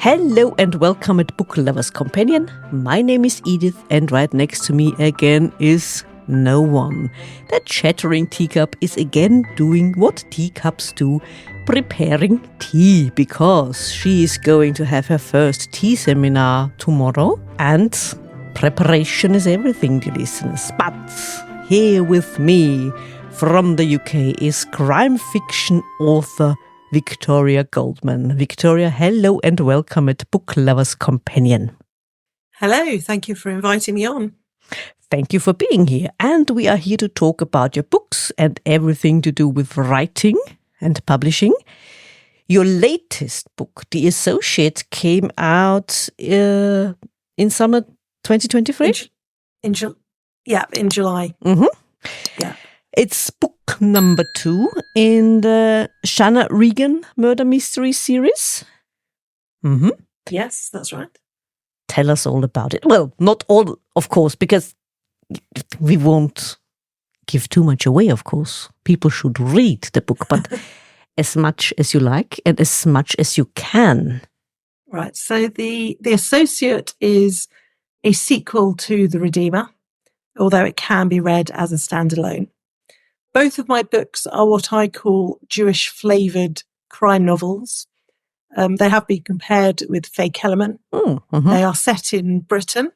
Hello and welcome at Book Lovers Companion. My name is Edith and right next to me again is no one. The chattering teacup is again doing what teacups do, preparing tea, because she is going to have her first tea seminar tomorrow and preparation is everything, dear listeners. But here with me from the UK is crime fiction author Victoria Goldman. Victoria, hello and welcome at Book Lovers Companion. Hello, thank you for inviting me on. Thank you for being here. And we are here to talk about your books and everything to do with writing and publishing. Your latest book, The Associate, came out in summer 2023? In July. Mm-hmm. Yeah. It's book number 2 in the Shanna Regan murder mystery series. Mm-hmm. Yes, that's right. Tell us all about it. Well, not all, of course, because we won't give too much away, of course. People should read the book, but as much as you like and as much as you can. Right. So the Associate is a sequel to The Redeemer, although it can be read as a standalone. Both of my books are what I call Jewish flavoured crime novels. They have been compared with Fake Element. Mm-hmm. They are set in Britain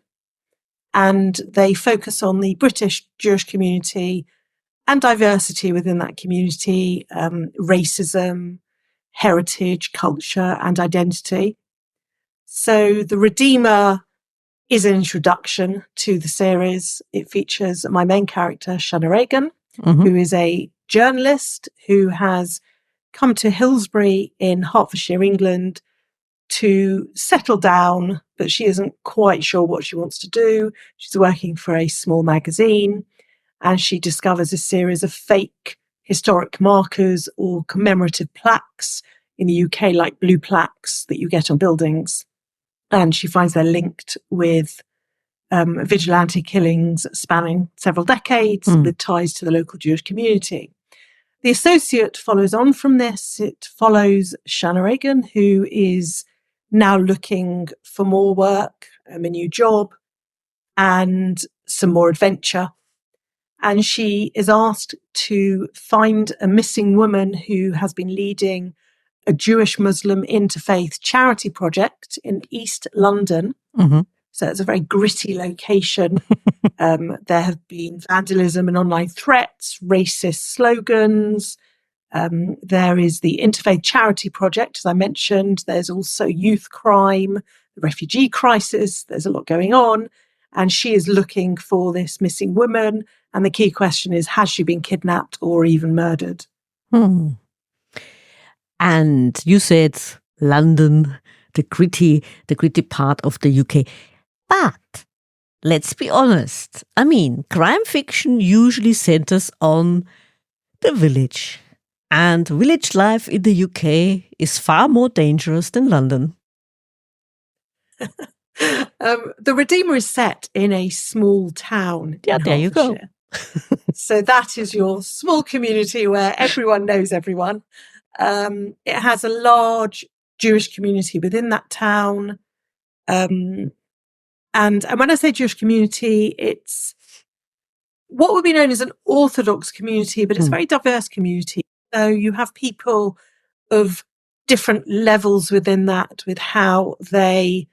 and they focus on the British Jewish community and diversity within that community, racism, heritage, culture and identity. So The Redeemer is an introduction to the series. It features my main character, Shanna Regan, who is a journalist who has come to Hillsbury in Hertfordshire, England, to settle down, but she isn't quite sure what she wants to do. She's working for a small magazine, and she discovers a series of fake historic markers or commemorative plaques in the UK, like blue plaques that you get on buildings. And she finds they're linked with vigilante killings spanning several decades with ties to the local Jewish community. The Associate follows on from this. It follows Shanna Regan, who is now looking for more work, a new job, and some more adventure. And she is asked to find a missing woman who has been leading a Jewish Muslim interfaith charity project in East London. Mm-hmm. So it's a very gritty location. There have been vandalism and online threats, racist slogans. There is the Interfaith Charity Project, as I mentioned. There's also youth crime, the refugee crisis. There's a lot going on. And she is looking for this missing woman. And the key question is, has she been kidnapped or even murdered? And you said London, the gritty part of the UK. But let's be honest. I mean, crime fiction usually centers on the village. And village life in the UK is far more dangerous than London. The Redeemer is set in a small town. Yeah, there you go. So that is your small community where everyone knows everyone. It has a large Jewish community within that town. And when I say Jewish community, it's what would be known as an Orthodox community, but it's a very diverse community. So you have people of different levels within that with how they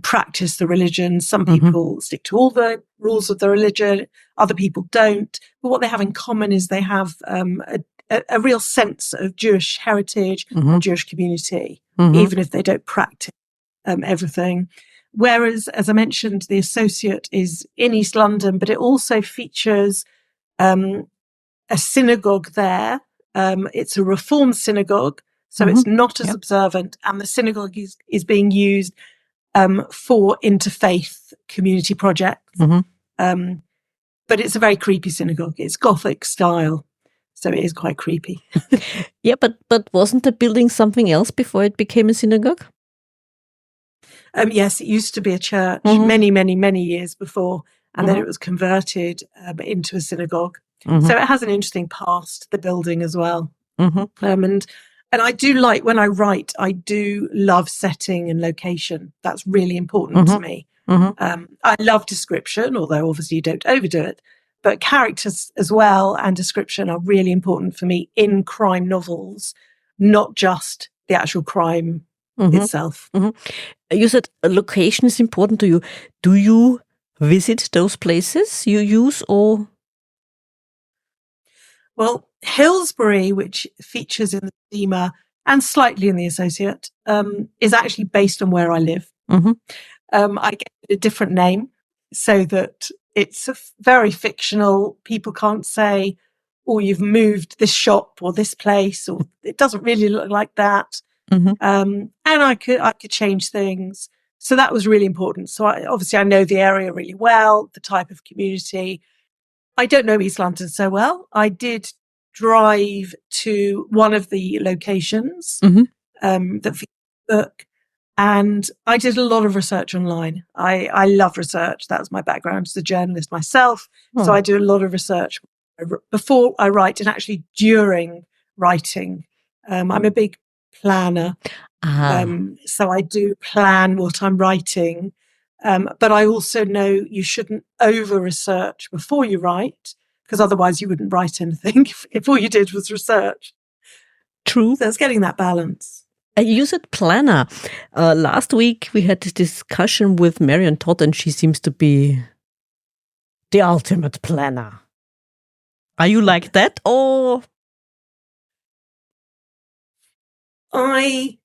practice the religion. Some people stick to all the rules of the religion, other people don't. But what they have in common is they have a real sense of Jewish heritage and Jewish community, even if they don't practice everything. Whereas, as I mentioned, The Associate is in East London, but it also features a synagogue there. It's a Reform synagogue, so it's not as observant, and the synagogue is being used for interfaith community projects. But it's a very creepy synagogue. It's Gothic style, so it is quite creepy. Yeah, but wasn't the building something else before it became a synagogue? Yes, it used to be a church many, many, many years before, and then it was converted into a synagogue. So it has an interesting past, the building as well. And And I do like, when I write, I do love setting and location. That's really important to me. I love description, although obviously you don't overdo it. But characters as well and description are really important for me in crime novels, not just the actual crime itself. You said a location is important to you. Do you visit those places you use, or? Well, Hillsbury, which features in the Steamer and slightly in the Associate, is actually based on where I live. I get a different name so that it's very fictional. People can't say, "Oh, you've moved this shop or this place," or it doesn't really look like that. And I could change things. So that was really important. So obviously I know the area really well, the type of community. I don't know East London so well. I did drive to one of the locations that featured the book, and I did a lot of research online. I love research. That's my background as a journalist myself. So I do a lot of research before I write and actually during writing. I'm a big planner. So I do plan what I'm writing. But I also know you shouldn't over-research before you write, because otherwise you wouldn't write anything if all you did was research. True. So it's getting that balance. You said planner. Last week we had this discussion with Marion Todd, and she seems to be the ultimate planner. Are you like that, or? I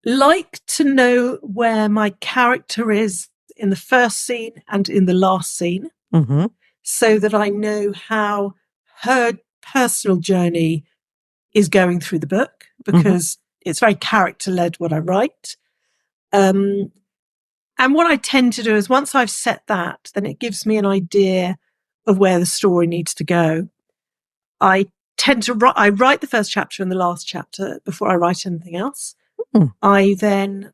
like to know where my character is in the first scene and in the last scene, so that I know how her personal journey is going through the book, because it's very character-led what I write. And what I tend to do is, once I've set that, then it gives me an idea of where the story needs to go. I write the first chapter and the last chapter before I write anything else. I then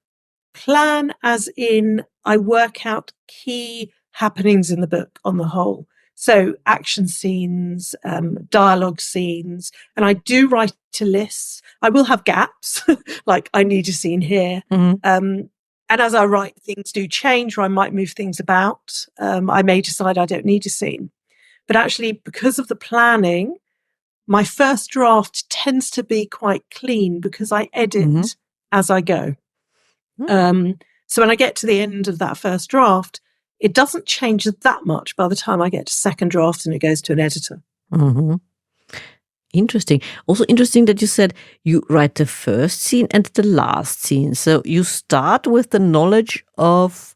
plan, as in I work out key happenings in the book on the whole. So action scenes, dialogue scenes, and I do write a list. I will have gaps, like I need a scene here. And as I write, things do change, or I might move things about. I may decide I don't need a scene. But actually, because of the planning, my first draft tends to be quite clean because I edit as I go. So when I get to the end of that first draft, it doesn't change that much by the time I get to second draft and it goes to an editor. Interesting. Also interesting that you said you write the first scene and the last scene. So you start with the knowledge of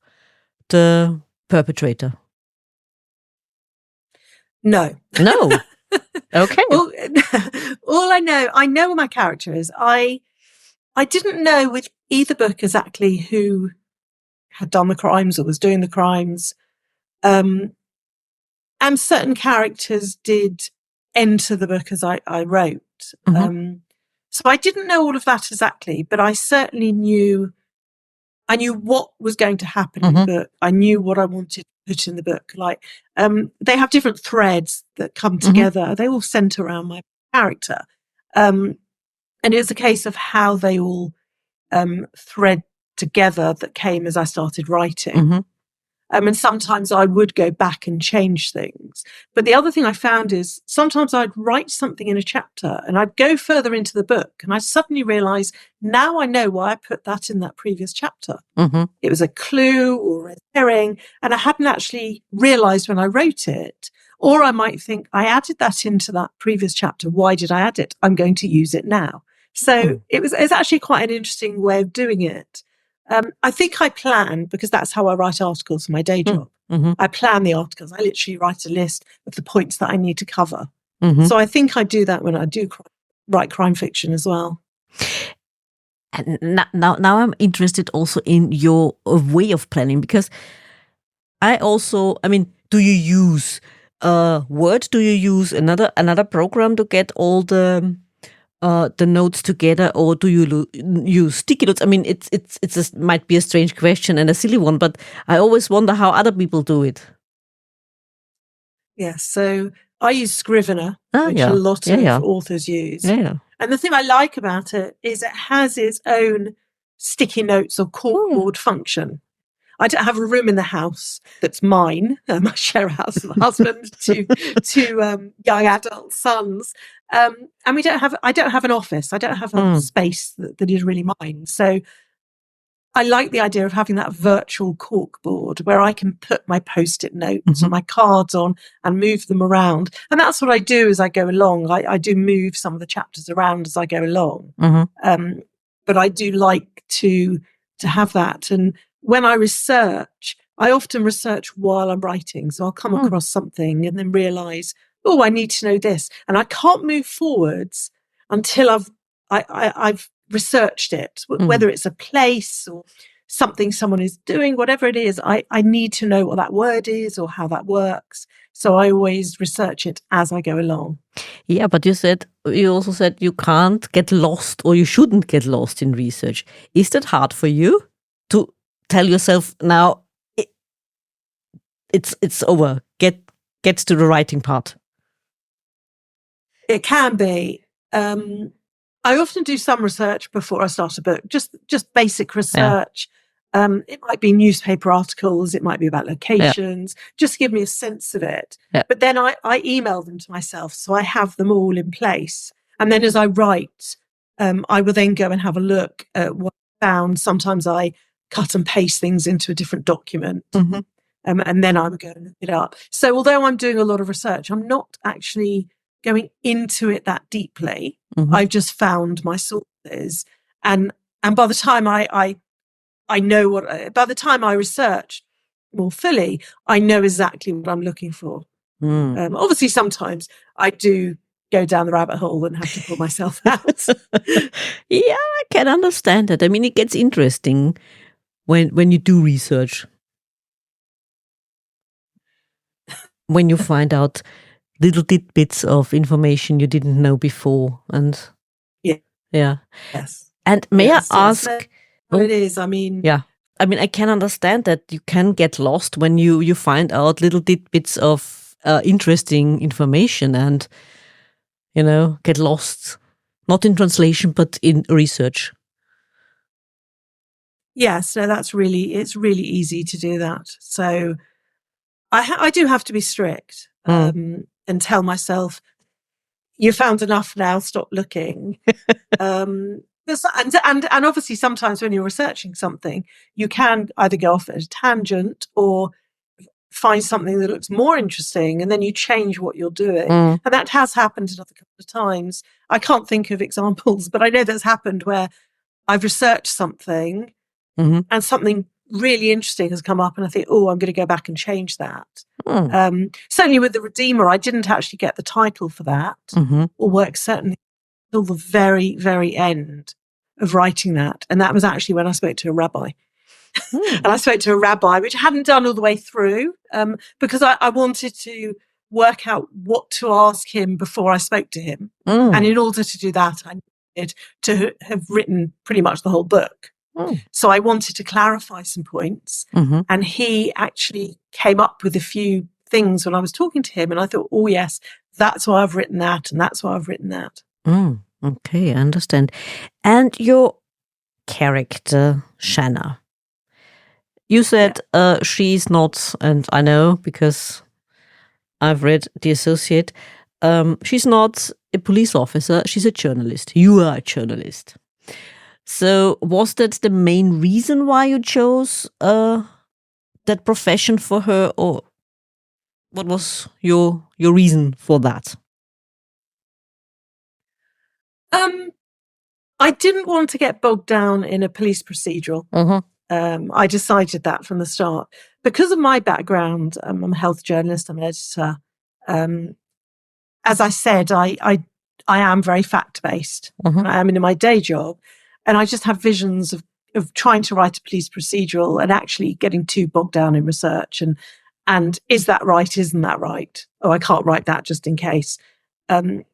the perpetrator. No. Okay. All I know who my character is. I didn't know with either book exactly who had done the crimes or was doing the crimes. And certain characters did enter the book as I wrote. So I didn't know all of that exactly, but I certainly knew what was going to happen in the book. I knew what I wanted to put in the book. Like, they have different threads that come together. They all center around my character. And it was a case of how they all thread together that came as I started writing. And sometimes I would go back and change things. But the other thing I found is sometimes I'd write something in a chapter and I'd go further into the book and I suddenly realize now I know why I put that in that previous chapter. It was a clue or a herring, and I hadn't actually realized when I wrote it. Or I might think I added that into that previous chapter. Why did I add it? I'm going to use it now. So it's actually quite an interesting way of doing it. I think I plan, because that's how I write articles for my day job. I plan the articles. I literally write a list of the points that I need to cover. So I think I do that when I do write crime fiction as well. And now I'm interested also in your way of planning, because do you use Word? Do you use another program to get all the notes together, or do you use sticky notes? I mean, it might be a strange question and a silly one, but I always wonder how other people do it. Yeah, so I use Scrivener, which a lot of authors use. And the thing I like about it is it has its own sticky notes or corkboard function. I don't have a room in the house that's mine. I share a house with a husband, two young adult sons, and I don't have an office. I don't have a space that is really mine. So I like the idea of having that virtual corkboard where I can put my post-it notes or my cards on and move them around. And that's what I do as I go along. I do move some of the chapters around as I go along. But I do like to have that. And when I research, I often research while I'm writing. So I'll come across something and then realise, oh, I need to know this. And I can't move forwards until I've researched it, whether it's a place or something someone is doing, whatever it is, I need to know what that word is or how that works. So I always research it as I go along. Yeah, but you also said you can't get lost, or you shouldn't get lost in research. Is that hard for you to tell yourself now it's over, get to the writing part? It can be. I often do some research before I start a book, just basic research. It might be newspaper articles, it might be about locations, just give me a sense of it. But then I email them to myself, so I have them all in place. And then as I write, I will then go and have a look at what I found. Sometimes I cut and paste things into a different document. And then I would go and look it up. So although I'm doing a lot of research, I'm not actually going into it that deeply. I've just found my sources, and by the time I know by the time I research more fully, I know exactly what I'm looking for. Obviously, sometimes I do go down the rabbit hole and have to pull myself out. Yeah, I can understand that. I mean, it gets interesting when you do research, when you find out little tidbits of information you didn't know before. And yes. And may I ask? Well, it is. I mean, I can understand that you can get lost when you find out little tidbits of interesting information, and get lost, not in translation but in research. Yes, no, it's really easy to do that. So I do have to be strict and tell myself, you found enough now, stop looking. And obviously sometimes when you're researching something, you can either go off at a tangent or find something that looks more interesting, and then you change what you're doing. And that has happened another couple of times. I can't think of examples, but I know that's happened where I've researched something and something really interesting has come up, and I think, oh, I'm going to go back and change that. Certainly with the Redeemer, I didn't actually get the title for that, or work certainly till the very, very end of writing that. And that was actually when I spoke to a rabbi. And I spoke to a rabbi, which I hadn't done all the way through, because I wanted to work out what to ask him before I spoke to him. And in order to do that, I needed to have written pretty much the whole book. So I wanted to clarify some points. And he actually came up with a few things when I was talking to him. And I thought, oh, yes, that's why I've written that. And that's why I've written that. Okay, I understand. And your character, Shanna, you said she's not, and I know because I've read The Associate, she's not a police officer, she's a journalist. You are a journalist. So was that the main reason why you chose that profession for her, or what was your reason for that? I didn't want to get bogged down in a police procedural. I decided that from the start. Because of my background, I'm a health journalist, I'm an editor. As I said, I am very fact-based. I am in my day job. And I just have visions of trying to write a police procedural and actually getting too bogged down in research. And is that right? Isn't that right? Oh, I can't write that just in case. And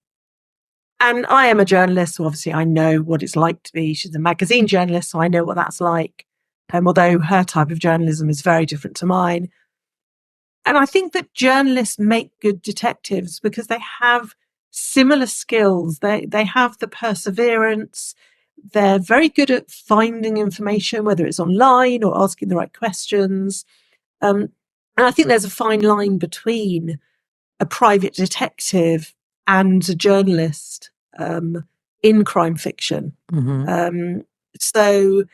I am a journalist, so obviously I know what it's like to be. She's a magazine journalist, so I know what that's like. Although her type of journalism is very different to mine. And I think that journalists make good detectives because they have similar skills. They have the perseverance. They're very good at finding information, whether it's online or asking the right questions. And I think there's a fine line between a private detective and a journalist in crime fiction. So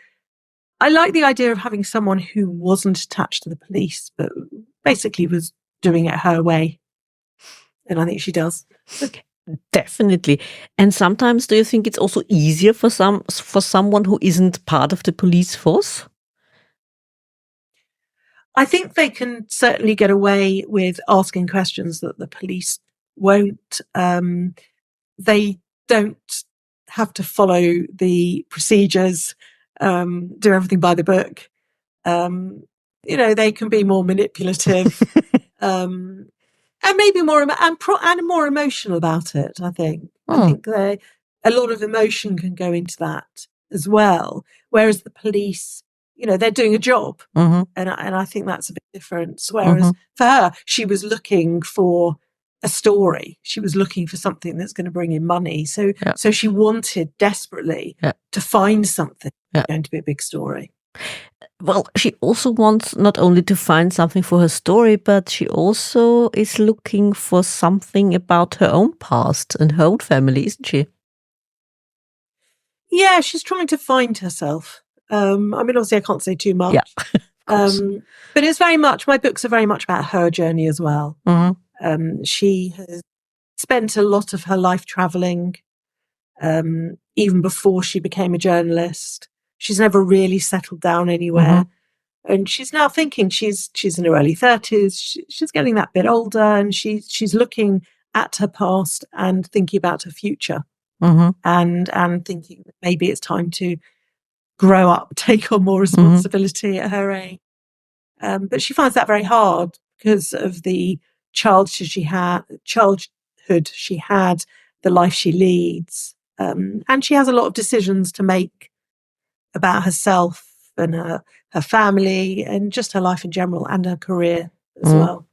I like the idea of having someone who wasn't attached to the police, but basically was doing it her way. And I think she does. Okay. Definitely. And sometimes do you think it's also easier for someone who isn't part of the police force? I think they can certainly get away with asking questions that the police won't. They don't have to follow the procedures, do everything by the book. They can be more manipulative, and maybe more and more emotional about it. I think. I think a lot of emotion can go into that as well. Whereas the police, they're doing a job, and I think that's a big difference. Whereas for her, she was looking for a story. She was looking for something that's going to bring in money. So she wanted desperately to find something going to be a big story. Well, she also wants not only to find something for her story, but she also is looking for something about her own past and her own family, isn't she? Yeah, she's trying to find herself. Obviously I can't say too much. Yeah, but it's very much, my books are very much about her journey as well. She has spent a lot of her life traveling, even before she became a journalist. She's never really settled down anywhere. And she's now thinking she's in her early 30s. She's getting that bit older, and she's looking at her past and thinking about her future, and thinking that maybe it's time to grow up, take on more responsibility at her age. But she finds that very hard because of the childhood she had, the life she leads, and she has a lot of decisions to make about herself and her family and just her life in general and her career as well.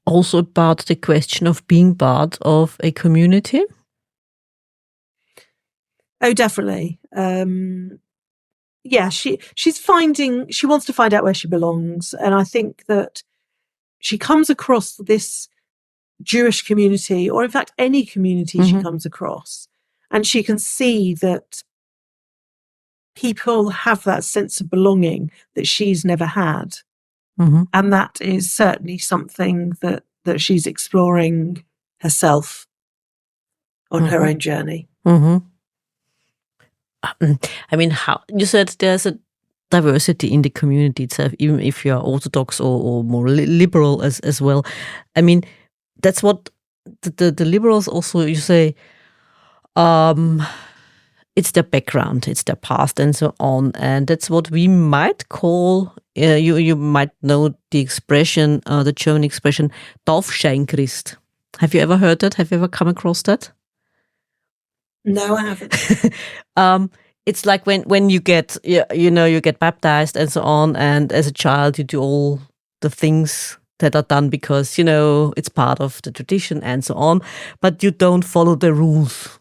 Also about the question of being part of a community? Oh, definitely. She wants to find out where she belongs. And I think that she comes across this Jewish community, or in fact, any community she comes across, and she can see that people have that sense of belonging that she's never had. And that is certainly something that she's exploring herself on her own journey. How you said there's a diversity in the community itself, even if you're Orthodox or more liberal as well. That's what the liberals also, you say, it's their background, it's their past and so on. And that's what we might call, you might know the expression, the German expression, Taufscheinchrist. Have you ever heard that? Have you ever come across that? No, I haven't. It's like when you get, you get baptized and so on. And as a child, you do all the things that are done because, it's part of the tradition and so on. But you don't follow the rules.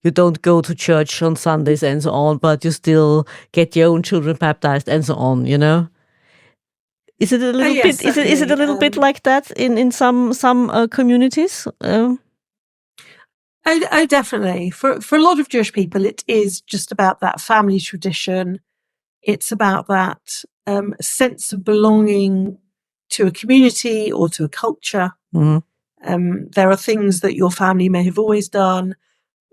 You don't go to church on Sundays and so on, but you still get your own children baptized and so on, Is it a little bit? Is it a little bit like that in some communities? Oh, definitely. For a lot of Jewish people, it is just about that family tradition. It's about that sense of belonging to a community or to a culture. There are things that your family may have always done,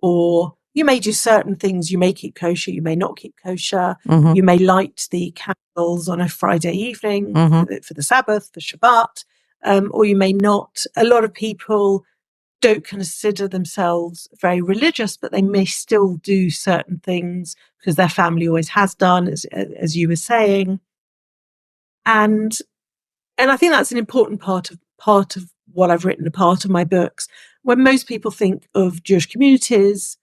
or you may do certain things. You may keep kosher, you may not keep kosher. You may light the candles on a Friday evening for the Sabbath, for Shabbat, or you may not. A lot of people don't consider themselves very religious, but they may still do certain things because their family always has done, as you were saying. And I think that's an important part of what I've written, a part of my books. When most people think of Jewish communities,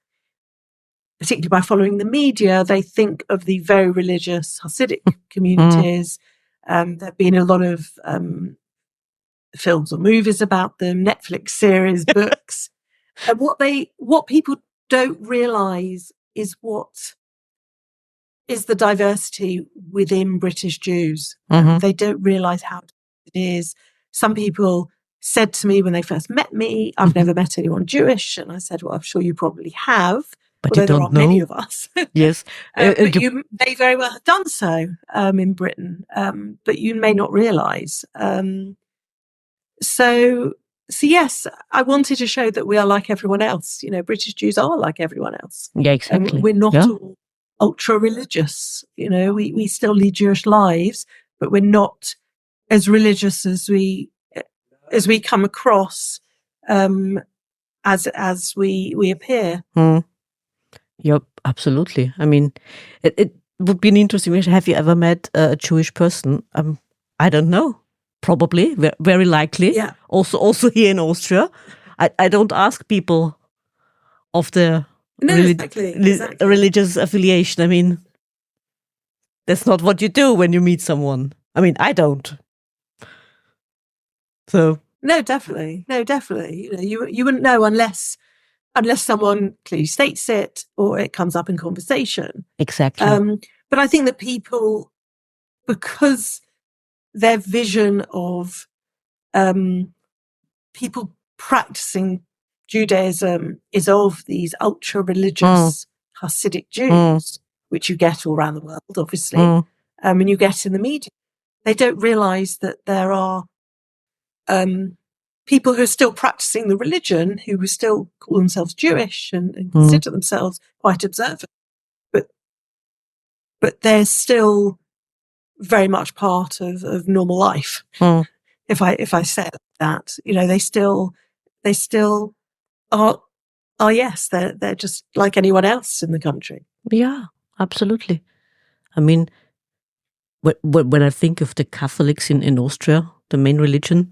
particularly by following the media, they think of the very religious Hasidic communities. There have been a lot of films or movies about them, Netflix series, books. And what people don't realise is what is the diversity within British Jews. They don't realise how it is. Some people said to me when they first met me, I've never met anyone Jewish. And I said, well, I'm sure you probably have. But although you there don't aren't know. many of us. Yes. But you may very well have done so in Britain, but you may not realise. So yes, I wanted to show that we are like everyone else. You know, British Jews are like everyone else. Yeah, exactly. We're not all ultra religious. You know, we still lead Jewish lives, but we're not as religious as we come across as we appear. Yep, absolutely. I mean, it would be an interesting question. Have you ever met a Jewish person? I don't know. Probably, very likely. Yeah. Also here in Austria, I don't ask people of their exactly. religious affiliation. I mean, that's not what you do when you meet someone. I mean, I don't. So no, definitely. You know, you wouldn't know unless someone clearly states it or it comes up in conversation. Exactly. But I think that people, because their vision of people practicing Judaism is of these ultra religious Hasidic Jews, which you get all around the world, obviously, and you get in the media. They don't realise that there are people who are still practicing the religion, who will still call themselves Jewish and consider themselves quite observant, but they're still very much part of normal life. If I say that, you know, they still are. Oh yes, they're just like anyone else in the country. Yeah, absolutely. I mean, when I think of the Catholics in Austria, the main religion,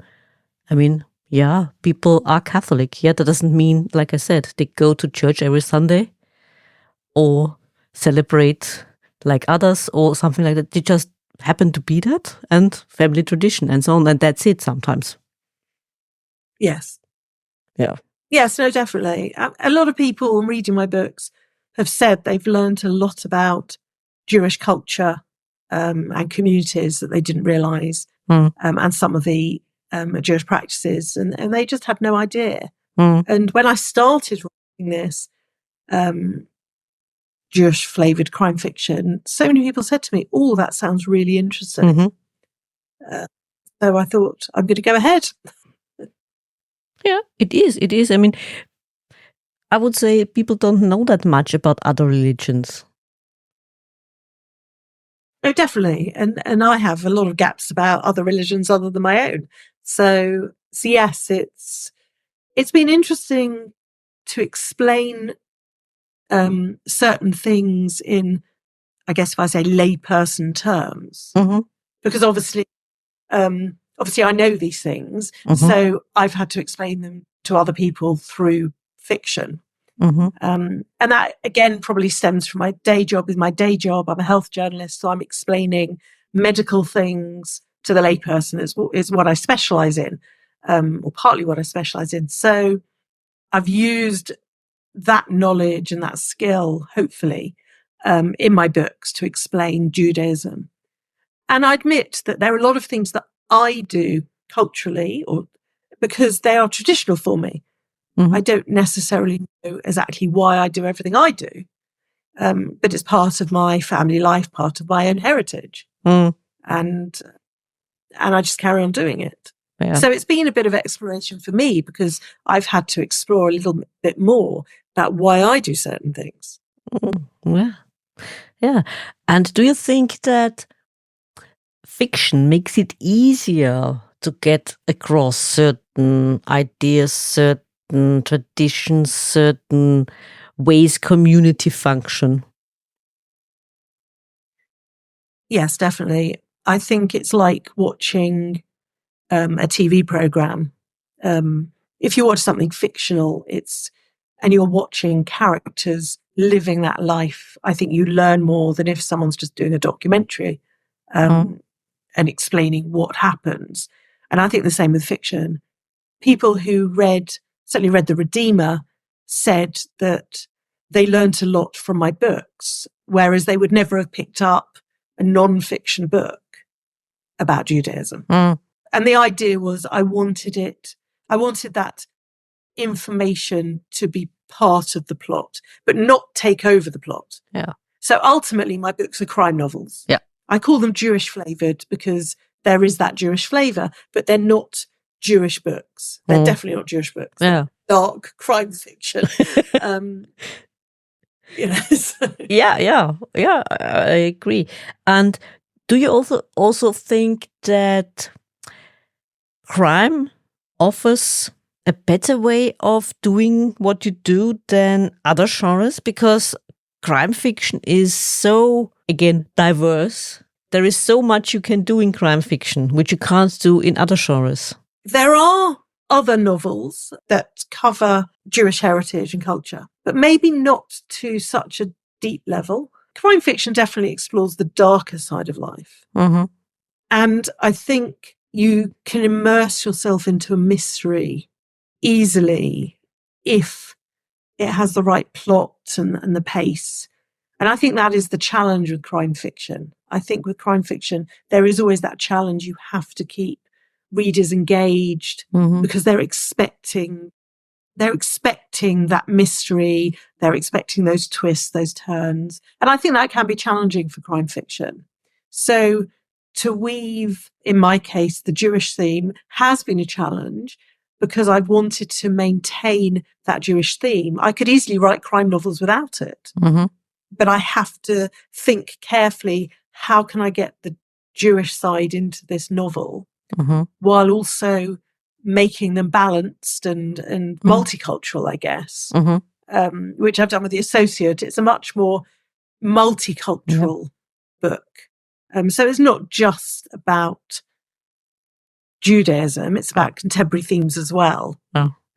I mean, yeah, people are Catholic. Yeah, that doesn't mean, like I said, they go to church every Sunday or celebrate like others or something like that. They just happen to be that, and family tradition and so on, and that's it sometimes. Yes. Yeah. Yes, no, definitely. A lot of people reading my books have said they've learned a lot about Jewish culture and communities that they didn't realise, and some of the Jewish practices, and they just had no idea. And when I started writing this Jewish flavoured crime fiction, so many people said to me, "Oh, that sounds really interesting." So I thought, I'm going to go ahead. Yeah, it is. It is. I mean, I would say people don't know that much about other religions. Oh, definitely. And I have a lot of gaps about other religions other than my own. So yes, it's been interesting to explain certain things in, I guess if I say layperson terms, because obviously I know these things, so I've had to explain them to other people through fiction. And that again probably stems from my day job. With my day job, I'm a health journalist, so I'm explaining medical things to the layperson is what I specialise in, or partly what I specialise in. So I've used that knowledge and that skill, hopefully, in my books to explain Judaism. And I admit that there are a lot of things that I do culturally, or because they are traditional for me. I don't necessarily know exactly why I do everything I do, but it's part of my family life, part of my own heritage, and I just carry on doing it. Yeah. So it's been a bit of exploration for me because I've had to explore a little bit more about why I do certain things. Yeah. And do you think that fiction makes it easier to get across certain ideas, certain traditions, certain ways community function? Yes, definitely. I think it's like watching a TV program. If you watch something fictional, and you're watching characters living that life, I think you learn more than if someone's just doing a documentary and explaining what happens. And I think the same with fiction. People who certainly read The Redeemer, said that they learnt a lot from my books, whereas they would never have picked up a non-fiction book about Judaism. Mm. And the idea was I wanted that information to be part of the plot, but not take over the plot. Yeah. So ultimately, my books are crime novels. Yeah. I call them Jewish flavored because there is that Jewish flavor, but they're not Jewish books. They're definitely not Jewish books. Yeah. Dark crime fiction. Yeah, I agree. And do you also think that crime offers a better way of doing what you do than other genres? Because crime fiction is so, again, diverse. There is so much you can do in crime fiction, which you can't do in other genres. There are other novels that cover Jewish heritage and culture, but maybe not to such a deep level. Crime fiction definitely explores the darker side of life. Mm-hmm. And I think you can immerse yourself into a mystery easily if it has the right plot and the pace. And I think that is the challenge with crime fiction. I think with crime fiction, there is always that challenge. You have to keep readers engaged because they're expecting that mystery. They're expecting those twists, those turns. And I think that can be challenging for crime fiction. So to weave, in my case, the Jewish theme has been a challenge because I've wanted to maintain that Jewish theme. I could easily write crime novels without it, but I have to think carefully, how can I get the Jewish side into this novel while also making them balanced and multicultural, I guess, which I've done with The Associate. It's a much more multicultural book. So it's not just about Judaism, it's about contemporary themes as well.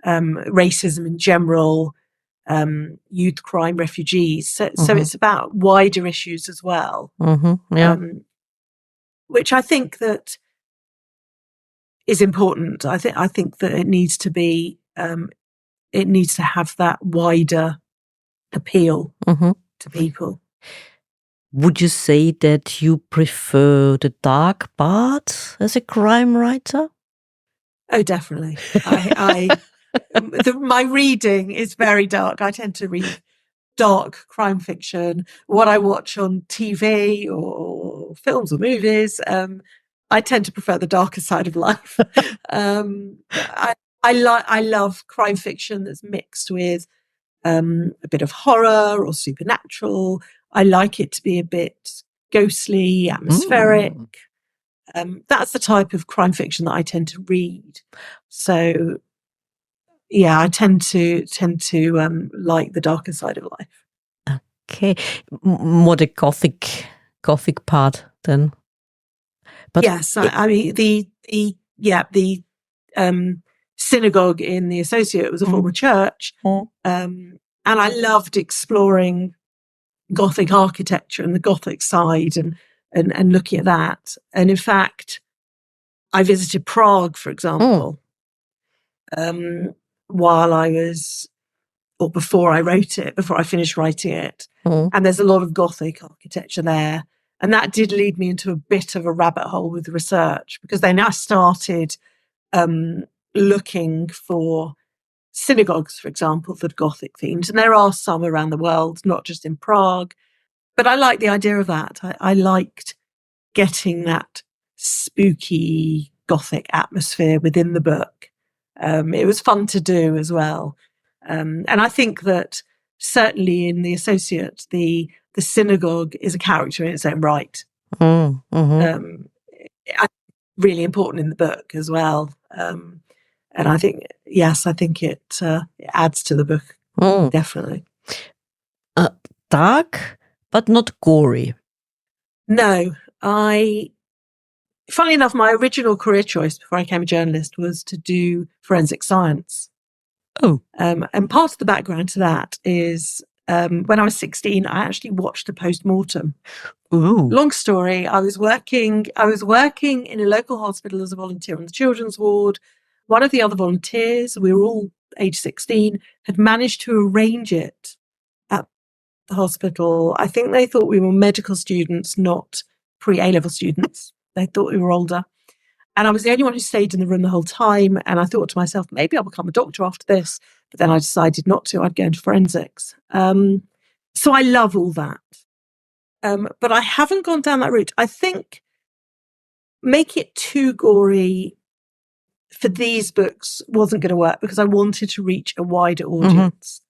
Racism in general, youth crime, refugees. So it's about wider issues as well, which I think that is important. I think that it needs to be, it needs to have that wider appeal to people. Would you say that you prefer the dark part as a crime writer? Oh, definitely. My reading is very dark. I tend to read dark crime fiction. What I watch on TV or films or movies, I tend to prefer the darker side of life. I love crime fiction that's mixed with a bit of horror or supernatural. I like it to be a bit ghostly, atmospheric. That's the type of crime fiction that I tend to read. So, yeah, I tend to like the darker side of life. Okay, more the gothic part then. But yes, I mean the synagogue in The Associate was a former church, and I loved exploring Gothic architecture and the Gothic side and looking at that. And in fact, I visited Prague, for example, while I was, or before I wrote it, before I finished writing it. And there's a lot of Gothic architecture there. And that did lead me into a bit of a rabbit hole with research because they now started looking for synagogues, for example, that are Gothic themes. And there are some around the world, not just in Prague. But I like the idea of that. I liked getting that spooky Gothic atmosphere within the book. It was fun to do as well. And I think that certainly in The Associate, the synagogue is a character in its own right. Really important in the book as well. And I think, yes, it adds to the book, definitely. Dark, but not gory. No, funnily enough, my original career choice before I became a journalist was to do forensic science. And part of the background to that is when I was 16, I actually watched a post-mortem. Long story. I was working in a local hospital as a volunteer on the children's ward. One of the other volunteers, we were all age 16, had managed to arrange it at the hospital. I think they thought we were medical students, not pre-A-level students. They thought we were older. And I was the only one who stayed in the room the whole time. And I thought to myself, maybe I'll become a doctor after this. But then I decided not to. I'd go into forensics. So I love all that. But I haven't gone down that route. I think make it too gory for these books wasn't going to work because I wanted to reach a wider audience.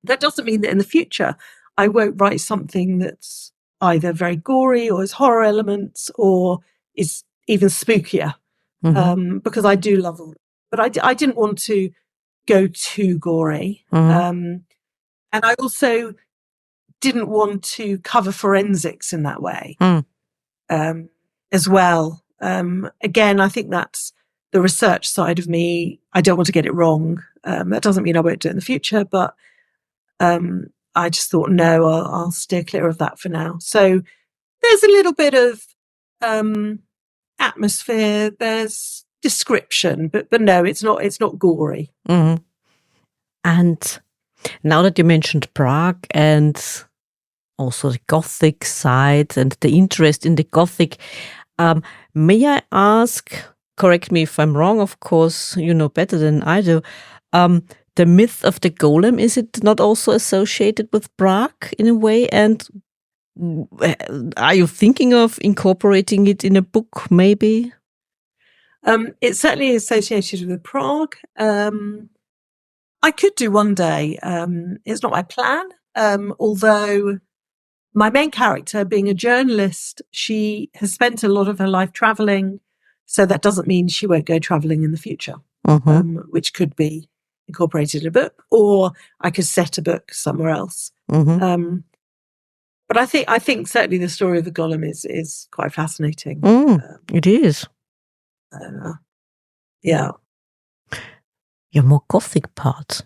That doesn't mean that in the future I won't write something that's either very gory or has horror elements or is even spookier, because I do love all. But I didn't want to go too gory. And I also didn't want to cover forensics in that way as well. Again, I think that's the research side of me. I don't want to get it wrong. That doesn't mean I won't do it in the future, but I just thought, no, I'll steer clear of that for now. So there's a little bit of atmosphere, there's description, but no, it's not gory. And now that you mentioned Prague and also the Gothic side and the interest in the Gothic, may I ask, correct me if I'm wrong, of course, you know better than I do, the myth of the golem, is it not also associated with Prague in a way? And are you thinking of incorporating it in a book, maybe? It's certainly associated with Prague. I could do one day. It's not my plan, although my main character, being a journalist, she has spent a lot of her life traveling. So that doesn't mean she won't go traveling in the future, which could be incorporated in a book, or I could set a book somewhere else. But I think certainly the story of the golem is quite fascinating. It is. Yeah. Your more Gothic part.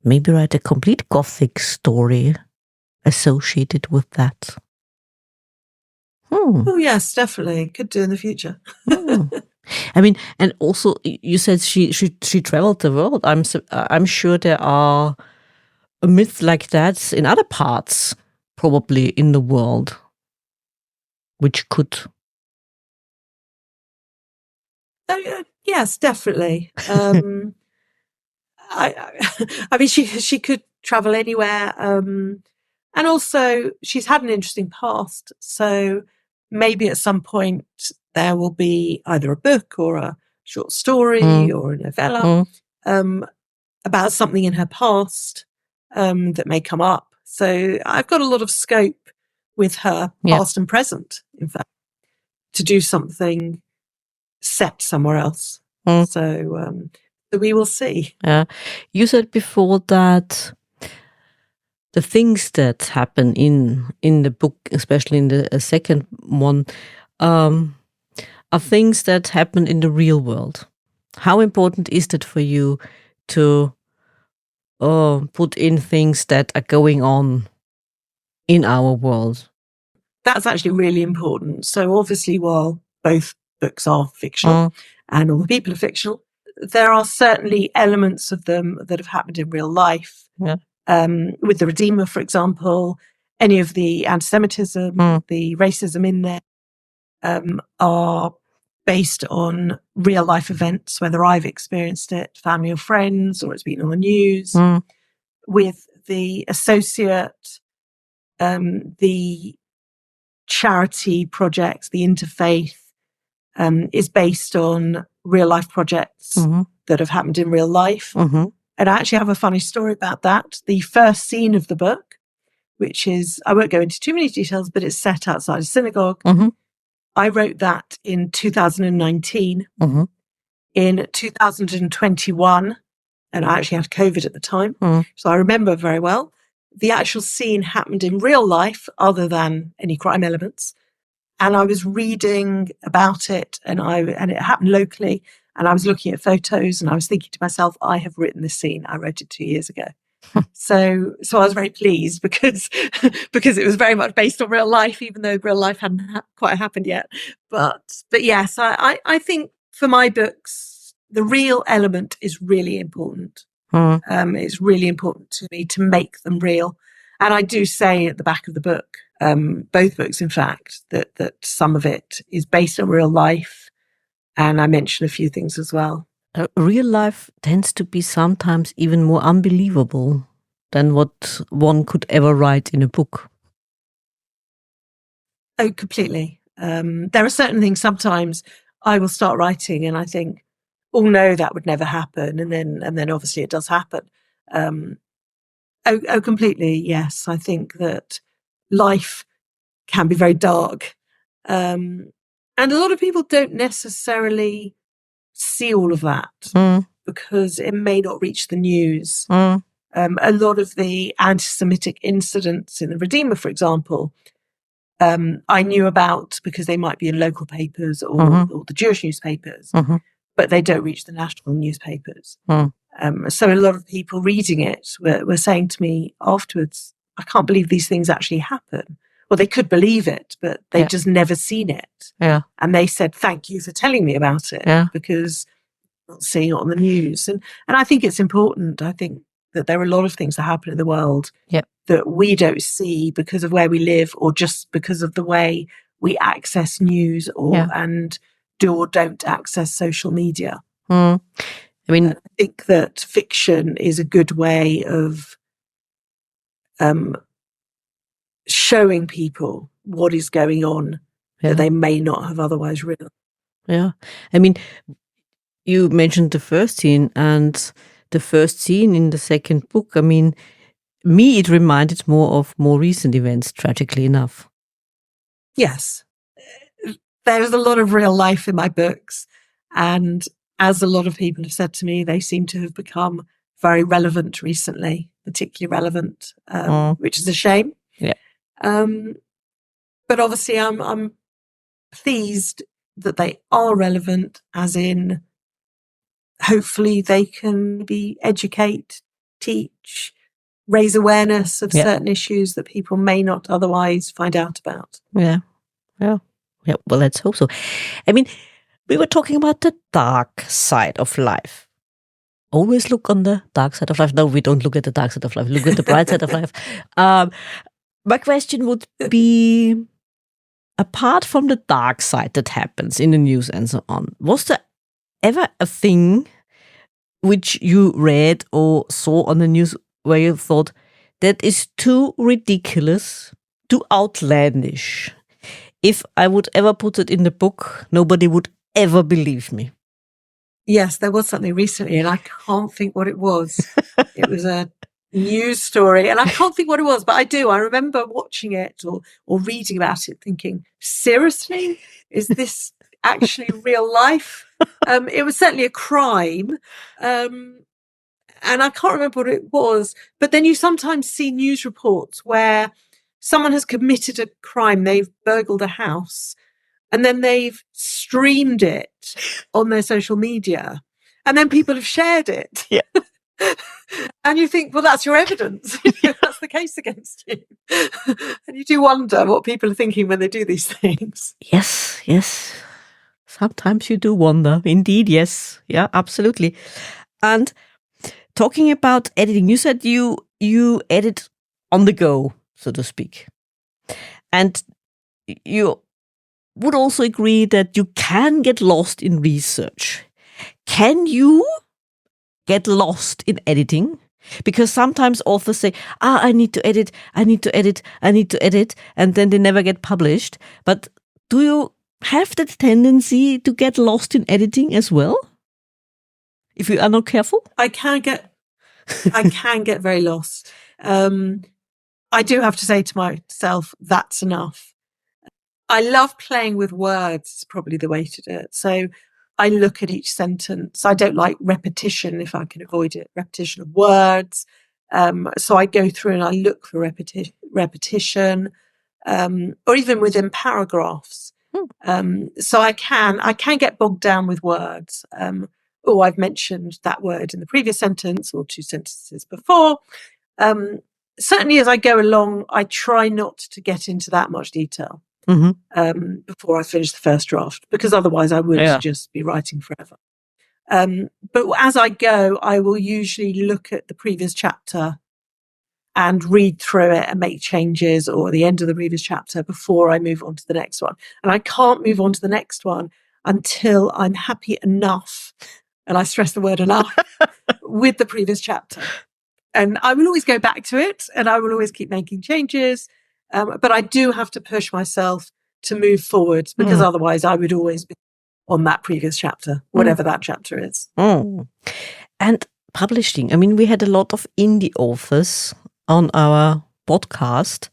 Maybe write a complete Gothic story associated with that. Oh yes, definitely. Could do in the future. I mean, and also you said she traveled the world. I'm sure there are myths like that in other parts, probably in the world, which could. Yes, definitely. I mean, she could travel anywhere, and also she's had an interesting past. So maybe at some point there will be either a book or a short story or a novella about something in her past that may come up. So I've got a lot of scope with her past and present, in fact, to do something set somewhere else. So we will see. You said before that the things that happen in the book, especially in the second one, are things that happen in the real world. How important is that for you to put in things that are going on in our world? That's actually really important. So obviously, while both books are fictional and all the people are fictional, there are certainly elements of them that have happened in real life. With the Redeemer, for example, any of the anti-Semitism, the racism in there are based on real life events, whether I've experienced it, family or friends, or it's been on the news. With the Associate, the charity projects, the Interfaith, is based on real life projects that have happened in real life. And I actually have a funny story about that. The first scene of the book, which is, I won't go into too many details, but it's set outside a synagogue. I wrote that in 2019. In 2021, and I actually had COVID at the time, so I remember very well, the actual scene happened in real life other than any crime elements. And I was reading about it and it happened locally. And I was looking at photos and I was thinking to myself, I have written this scene. I wrote it 2 years ago. So I was very pleased because it was very much based on real life, even though real life hadn't quite happened yet. But yes, I think for my books, the real element is really important. It's really important to me to make them real. And I do say at the back of the book, both books, in fact, that some of it is based on real life. And I mention a few things as well. Real life tends to be sometimes even more unbelievable than what one could ever write in a book. Oh, completely. There are certain things sometimes I will start writing and I think, oh no, that would never happen. And then obviously it does happen. Completely. Yes. I think that life can be very dark. And a lot of people don't necessarily see all of that because it may not reach the news. A lot of the anti-Semitic incidents in the Redeemer, for example, I knew about because they might be in local papers or the Jewish newspapers, but they don't reach the national newspapers. So a lot of people reading it were saying to me afterwards, I can't believe these things actually happen. Well, they could believe it, but they've just never seen it. Yeah. And they said, thank you for telling me about it because I'm not seeing it on the news. And I think it's important. I think that there are a lot of things that happen in the world that we don't see because of where we live or just because of the way we access news and do or don't access social media. I mean, I think that fiction is a good way of showing people what is going on that they may not have otherwise realized. Yeah. I mean, you mentioned the first scene, and the first scene in the second book, I mean, me, it reminded more of more recent events, tragically enough. Yes. There's a lot of real life in my books. And as a lot of people have said to me, they seem to have become very relevant recently, particularly relevant, which is a shame. Yeah. But obviously I'm pleased that they are relevant, as in hopefully they can educate, teach, raise awareness of certain issues that people may not otherwise find out about. Yeah. Well, let's hope so. I mean, we were talking about the dark side of life. Always look on the dark side of life. No, we don't look at the dark side of life. Look at the bright side of life. My question would be, apart from the dark side that happens in the news and so on, was there ever a thing which you read or saw on the news where you thought, that is too ridiculous, too outlandish? If I would ever put it in the book, nobody would ever believe me. Yes, there was something recently, and I can't think what it was. It was a news story, and I can't think what it was, but I do. I remember watching it or reading about it, thinking, seriously, is this actually real life? It was certainly a crime, and I can't remember what it was. But then you sometimes see news reports where someone has committed a crime, they've burgled a house, and then they've streamed it on their social media, and then people have shared it. Yeah. And you think, well, that's your evidence. That's the case against you. And you do wonder what people are thinking when they do these things. Yes. Sometimes you do wonder. Indeed, yes. Yeah, absolutely. And talking about editing, you said you edit on the go, so to speak. And you would also agree that you can get lost in research. Can you get lost in editing? Because sometimes authors say, I need to edit, and then they never get published. But do you have that tendency to get lost in editing as well? If you are not careful? I can get very lost. I do have to say to myself, that's enough. I love playing with words, is probably the way to do it. So I look at each sentence. I don't like repetition if I can avoid it, repetition of words. So I go through and I look for repetition, or even within paragraphs. So I can get bogged down with words. I've mentioned that word in the previous sentence or two sentences before. Certainly as I go along, I try not to get into that much detail. Before I finish the first draft, because otherwise I would just be writing forever. But as I go, I will usually look at the previous chapter and read through it and make changes, or the end of the previous chapter, before I move on to the next one. And I can't move on to the next one until I'm happy enough, and I stress the word enough, with the previous chapter. And I will always go back to it, and I will always keep making changes. But I do have to push myself to move forward, because otherwise I would always be on that previous chapter, whatever that chapter is. And publishing, I mean, we had a lot of indie authors on our podcast.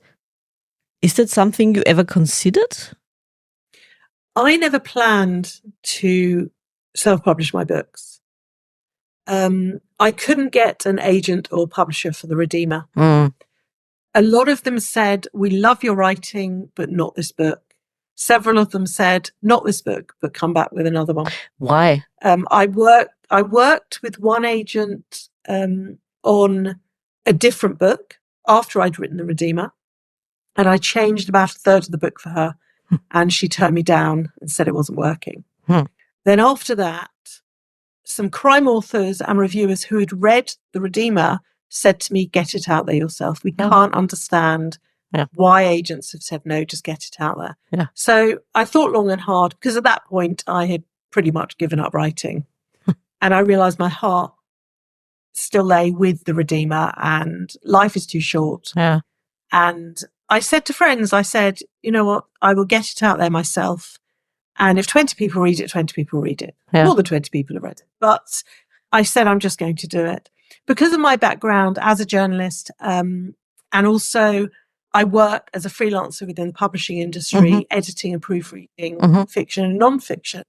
Is that something you ever considered? I never planned to self-publish my books. I couldn't get an agent or publisher for The Redeemer. A lot of them said, we love your writing, but not this book. Several of them said, not this book, but come back with another one. Why? I worked with one agent on a different book after I'd written The Redeemer, and I changed about a third of the book for her, and she turned me down and said it wasn't working. Then after that, some crime authors and reviewers who had read The Redeemer said to me, get it out there yourself. We can't understand why agents have said no, just get it out there. So I thought long and hard, because at that point I had pretty much given up writing. And I realized my heart still lay with The Redeemer, and life is too short. And I said to friends, I said, you know what, I will get it out there myself. And if 20 people read it, 20 people read it. More than 20 people have read it. But I said, I'm just going to do it. Because of my background as a journalist, and also I work as a freelancer within the publishing industry, editing and proofreading fiction and non-fiction.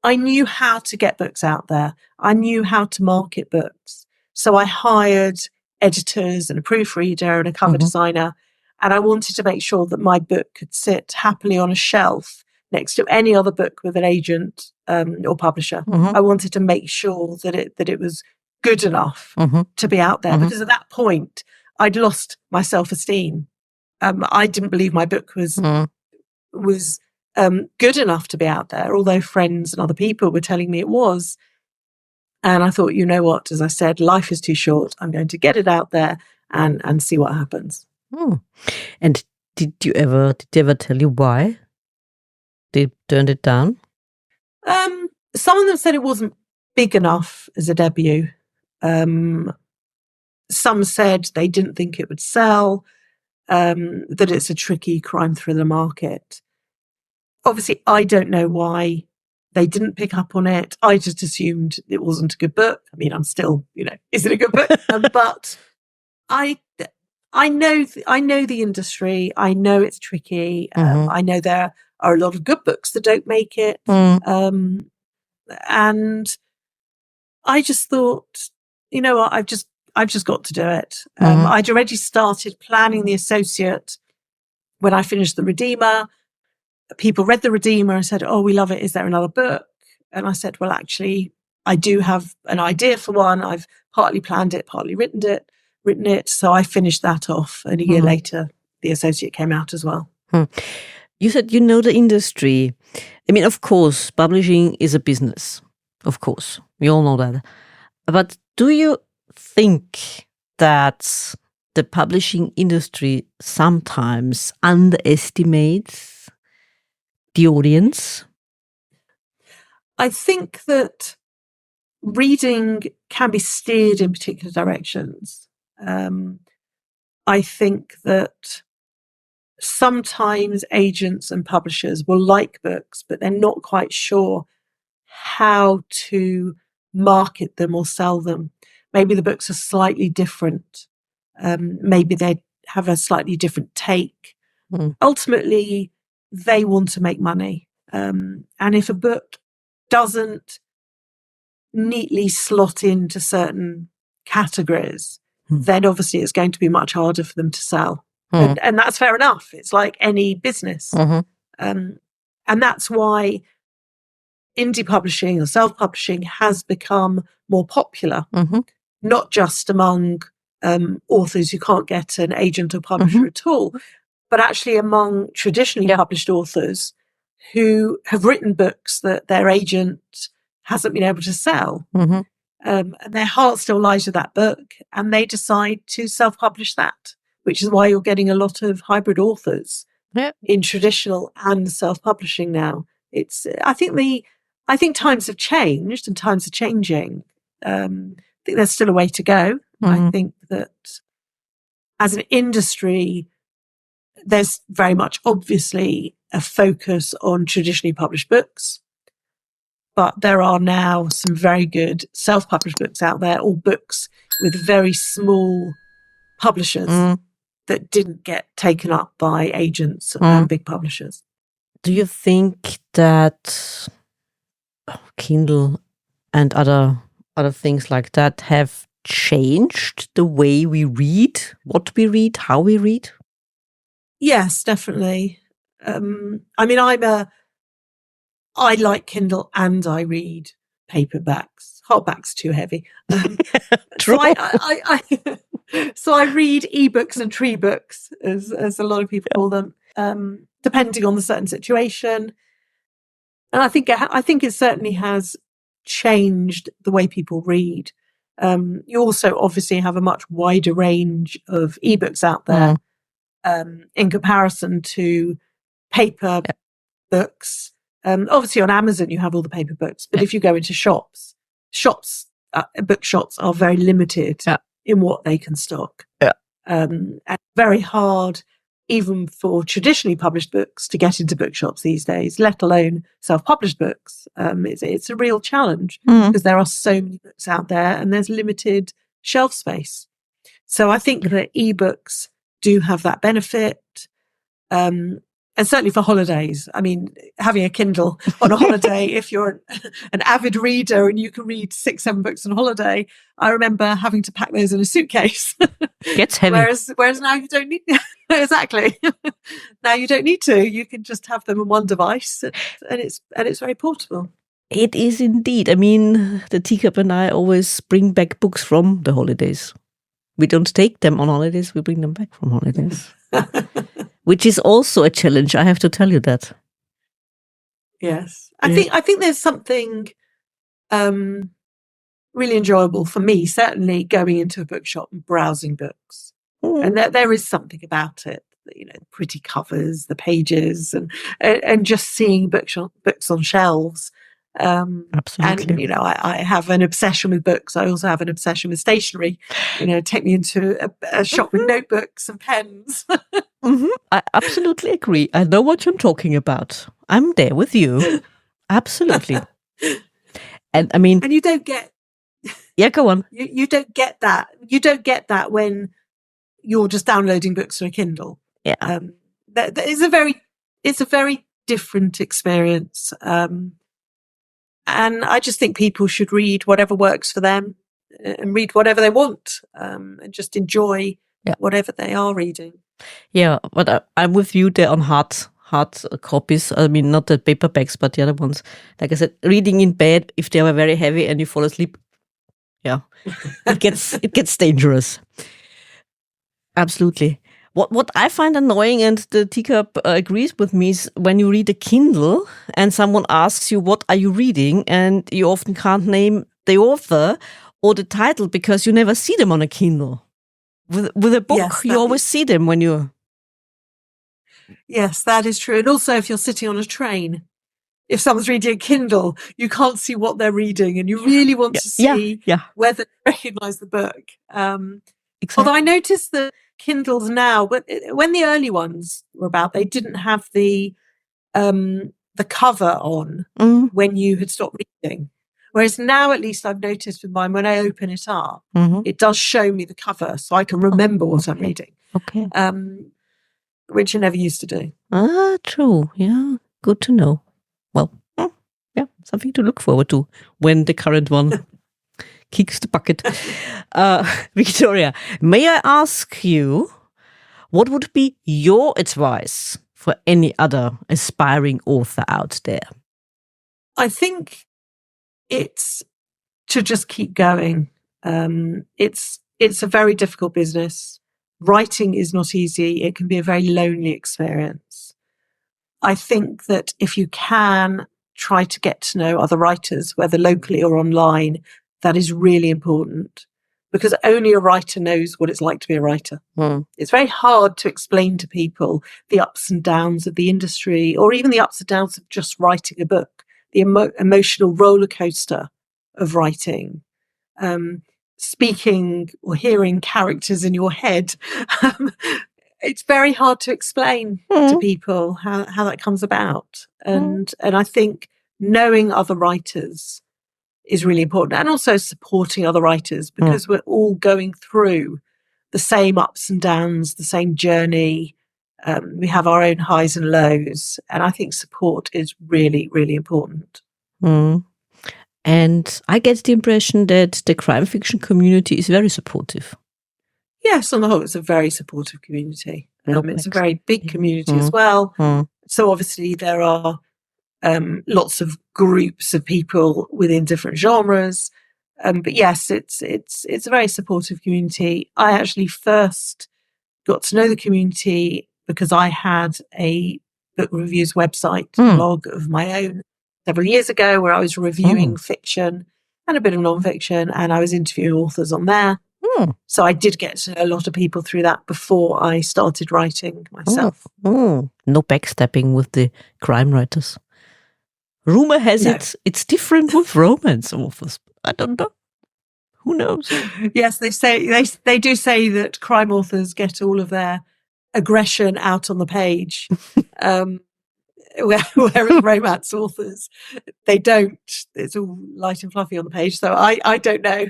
I knew how to get books out there. I knew how to market books. So I hired editors and a proofreader and a cover designer. And I wanted to make sure that my book could sit happily on a shelf next to any other book with an agent or publisher. I wanted to make sure that it was good enough to be out there, because at that point I'd lost my self-esteem. I didn't believe my book was good enough to be out there, although friends and other people were telling me it was. And I thought, you know what, as I said, life is too short. I'm going to get it out there and see what happens. And did they ever tell you why they turned it down? Some of them said it wasn't big enough as a debut. Some said they didn't think it would sell, that it's a tricky crime thriller market. Obviously, I don't know why they didn't pick up on it. I just assumed it wasn't a good book. I mean, I'm still, is it a good book? But I know the industry. I know it's tricky. I know there are a lot of good books that don't make it. And I just thought, you know what, I've just got to do it. I'd already started planning the associate when I finished The Redeemer. People read The Redeemer and said, oh, we love it. Is there another book? And I said, well, actually, I do have an idea for one. I've partly planned it, partly written it. So I finished that off. And a year later, the associate came out as well. You said you know the industry. I mean, of course, publishing is a business. Of course, we all know that. But do you think that the publishing industry sometimes underestimates the audience? I think that reading can be steered in particular directions. I think that sometimes agents and publishers will like books, but they're not quite sure how to market them or sell them. Maybe the books are slightly different. Maybe they have a slightly different take. Ultimately, they want to make money. And if a book doesn't neatly slot into certain categories, then obviously it's going to be much harder for them to sell. And that's fair enough. It's like any business. And that's why indie publishing or self-publishing has become more popular, not just among authors who can't get an agent or publisher at all, but actually among traditionally published authors who have written books that their agent hasn't been able to sell. Mm-hmm. And their heart still lies with that book, and they decide to self-publish that, which is why you're getting a lot of hybrid authors in traditional and self-publishing now. I think times have changed and times are changing. I think there's still a way to go. Mm-hmm. I think that as an industry, there's very much obviously a focus on traditionally published books. But there are now some very good self-published books out there, or books with very small publishers that didn't get taken up by agents and big publishers. Do you think that Kindle and other things like that have changed the way we read, what we read, how we read? Yes, definitely. I like Kindle and I read paperbacks. Hardbacks too heavy. True. So I read ebooks and tree books, as a lot of people call them, depending on the certain situation. And I think it certainly has changed the way people read. You also obviously have a much wider range of ebooks out there in comparison to paper books. Obviously on Amazon you have all the paper books, but if you go into bookshops are very limited in what they can stock. And very hard even for traditionally published books to get into bookshops these days, let alone self-published books. It's a real challenge because there are so many books out there and there's limited shelf space. So I think that ebooks do have that benefit. And certainly for holidays. I mean, having a Kindle on a holiday, if you're an avid reader and you can read 6-7 books on holiday, I remember having to pack those in a suitcase. Gets heavy. Whereas now you don't need exactly. Now you don't need to. You can just have them on one device, and it's very portable. It is indeed. I mean, the teacup and I always bring back books from the holidays. We don't take them on holidays. We bring them back from holidays. Which is also a challenge, I have to tell you that. Yes. I think there's something really enjoyable for me, certainly going into a bookshop and browsing books. And there is something about it, you know, pretty covers, the pages, and just seeing books on shelves. Absolutely. And, you know, I have an obsession with books. I also have an obsession with stationery. You know, take me into a shop with notebooks and pens. I absolutely agree. I know what you're talking about. I'm there with you. Absolutely. And I mean, and you don't get. Yeah, go on. You don't get that. You don't get that when you're just downloading books on a Kindle. Yeah. That is it's a very different experience. And I just think people should read whatever works for them and read whatever they want and just enjoy whatever they are reading. Yeah, but I'm with you there on hard copies. I mean, not the paperbacks, but the other ones. Like I said, reading in bed, if they are very heavy and you fall asleep, it gets dangerous. Absolutely. What I find annoying, and the teacup agrees with me, is when you read a Kindle and someone asks you, what are you reading? And you often can't name the author or the title because you never see them on a Kindle. With a book, you always see them when you're... Yes, that is true. And also if you're sitting on a train, if someone's reading a Kindle, you can't see what they're reading and you really want to see whether they recognise the book. Exactly. Although I noticed that Kindles now, but when the early ones were about, they didn't have the cover on when you had stopped reading. Whereas now, at least I've noticed with mine, when I open it up, it does show me the cover, so I can remember what I'm reading. Okay. Which I never used to do. Ah, true. Yeah, good to know. Well, something to look forward to when the current one kicks the bucket. Victoria, may I ask you, what would be your advice for any other aspiring author out there? I think it's to just keep going. It's a very difficult business. Writing is not easy. It can be a very lonely experience. I think that if you can try to get to know other writers, whether locally or online. That is really important, because only a writer knows what it's like to be a writer. It's very hard to explain to people the ups and downs of the industry, or even the ups and downs of just writing a book, the emotional roller coaster of writing. Speaking or hearing characters in your head. It's very hard to explain to people how that comes about. And I think knowing other writers is really important, and also supporting other writers, because we're all going through the same ups and downs, the same journey. We have our own highs and lows, and I think support is really, really important. And I get the impression that the crime fiction community is very supportive. Yes, on the whole, it's a very supportive community. It's a very big community as well. So obviously there are lots of groups of people within different genres. But yes, it's a very supportive community. I actually first got to know the community because I had a book reviews website blog of my own several years ago, where I was reviewing fiction and a bit of non-fiction, and I was interviewing authors on there. So I did get to know a lot of people through that before I started writing myself. No backstabbing with the crime writers. Rumor has it's different with romance authors. I don't know. Who knows? Yes, they do say that crime authors get all of their aggression out on the page. Whereas romance authors, they don't. It's all light and fluffy on the page. So I don't know.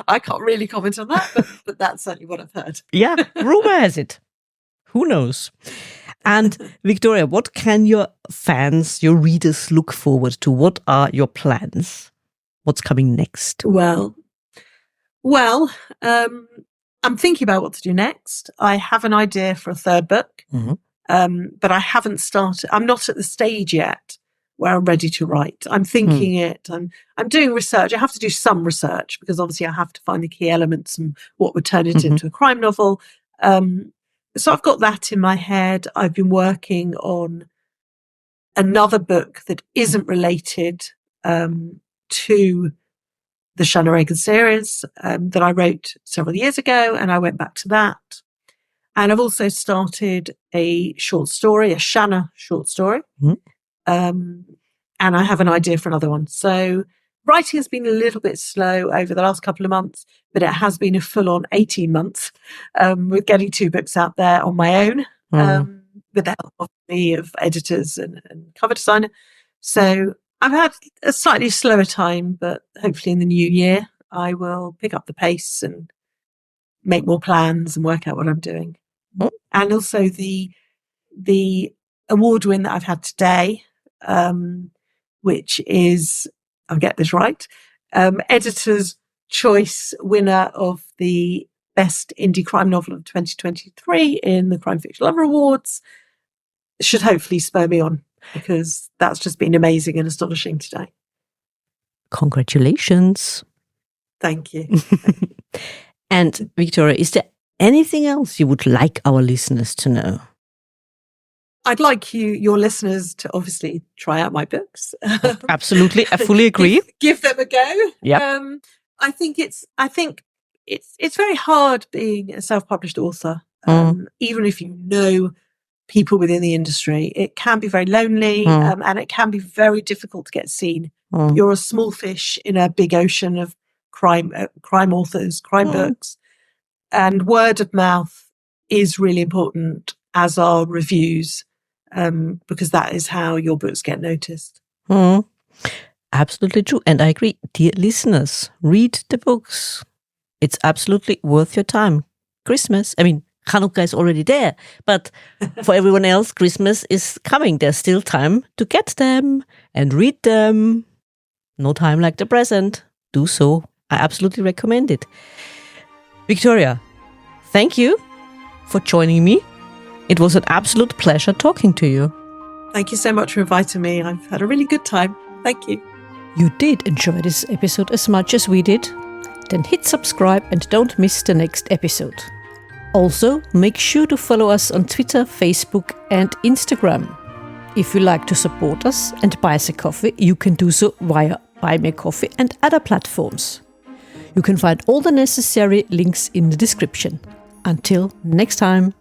I can't really comment on that, but that's certainly what I've heard. Yeah, rumor has it. Who knows? And Victoria, what can your fans, your readers look forward to? What are your plans? What's coming next? Well, I'm thinking about what to do next. I have an idea for a third book. But I haven't started. I'm not at the stage yet where I'm ready to write. I'm thinking it. I'm doing research. I have to do some research, because obviously I have to find the key elements and what would turn it into a crime novel. So I've got that in my head. I've been working on another book that isn't related to the Shanna Reagan series that I wrote several years ago, and I went back to that. And I've also started a short story, a Shanna short story. And I have an idea for another one. So writing has been a little bit slow over the last couple of months, but it has been a full-on 18 months with getting 2 books out there on my own, with the help of editors and cover designer. So I've had a slightly slower time, but hopefully in the new year, I will pick up the pace and make more plans and work out what I'm doing. And also the award win that I've had today, which is, I'll get this right, Editor's Choice winner of the Best Indie Crime Novel of 2023 in the Crime Fiction Lover Awards, should hopefully spur me on, because that's just been amazing and astonishing today. Congratulations. Thank you. And Victoria, is there anything else you would like our listeners to know? I'd like your listeners, to obviously try out my books. Absolutely, I fully agree. Give them a go. Yeah. I think it's very hard being a self-published author, even if you know people within the industry. It can be very lonely, and it can be very difficult to get seen. You're a small fish in a big ocean of crime authors, crime books, and word of mouth is really important, as are reviews, because that is how your books get noticed. Absolutely true. And I agree. Dear listeners, read the books. It's absolutely worth your time. Hanukkah is already there, but for everyone else, Christmas is coming. There's still time to get them and read them. No time like the present. Do so. I absolutely recommend it. Victoria, thank you for joining me. It was an absolute pleasure talking to you. Thank you so much for inviting me. I've had a really good time. Thank you. You did enjoy this episode as much as we did? Then hit subscribe and don't miss the next episode. Also, make sure to follow us on Twitter, Facebook and Instagram. If you like to support us and buy us a coffee, you can do so via Buy Me a Coffee and other platforms. You can find all the necessary links in the description. Until next time.